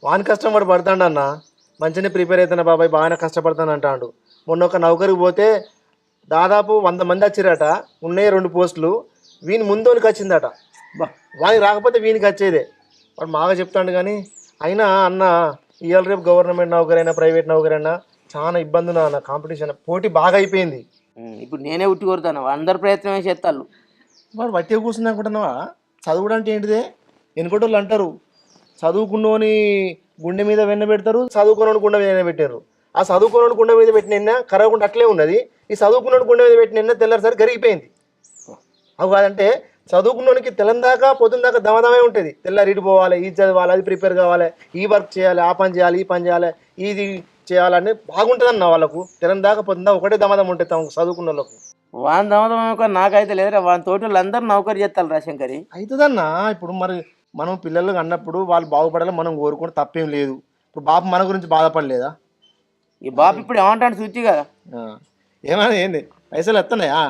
వాని కష్టం వాడు పడతాడు అన్న. మంచిగానే ప్రిపేర్ అవుతున్నా బాబాయ్, బాగానే కష్టపడతాను అంటాడు. మొన్న ఒక నౌకరికి పోతే దాదాపు 100 మంది వచ్చిరట, ఉన్నాయి 2 పోస్టులు. వీని ముందోనికి వచ్చిందట. బా, వానికి రాకపోతే వీనికి వచ్చేదే. వాడు బాగా చెప్తాడు కానీ అయినా అన్న, ఇవాళ రేపు గవర్నమెంట్ నౌకరైనా ప్రైవేట్ నౌకరైనా చాలా ఇబ్బంది అన్న. కాంపిటీషన్ పోటీ బాగా అయిపోయింది. ఇప్పుడు నేనే ఉట్టి కొడతాను, అందరు ప్రయత్నమే చేస్తాళ్ళు. వాడు వట్టిగా కూర్చున్నా అనుకుంటున్నావా? చదువుడు అంటే ఏంటిదే? వెనుకటోళ్ళు అంటారు, చదువుకున్నోని గుండె మీద వెన్న పెడతారు, చదువుకున్నోని గుండె మీద పెట్టారు. ఆ చదువుకున్నోని గుండె మీద పెట్టిన ఎన్న కరగకుండా అట్లే ఉన్నది. ఈ చదువుకున్నోని గుండె మీద పెట్టిన ఎన్న తెల్లారిసరి కరిగిపోయింది. అవి కాదంటే చదువుకున్నోనికి తెల్లందాకా పొద్దుందాకా దమదమే ఉంటుంది. తెల్లారి ఇటు పోవాలి, ఇది చదవాలి, అది ప్రిపేర్ కావాలి, ఈ వర్క్ చేయాలి, ఆ పని చేయాలి, ఈ పని చేయాలి, ఇది చేయాలని బాగుంటుంది అన్న. వాళ్ళకు తెల్లందాకా పొద్దుందాకా ఒకటే దమదం ఉంటుంది చదువుకున్న వాళ్ళకు. వాని దమదం నాకైతే లేదురా, వాని తోటి వాళ్ళు అందరూ నౌకరు చేస్తారు రా శంకరి. అవుతుందన్న. ఇప్పుడు మరి మనం పిల్లలు అన్నప్పుడు వాళ్ళు బాగుపడాలి, మనం కోరుకుంటే తప్పేం లేదు. ఇప్పుడు బాబు మన గురించి బాధపడలేదా? ఈ బాబు ఇప్పుడు ఏమంటాడు చూచి కదా. ఏమైనా ఏంది పైసలు ఎత్తన్నాయా?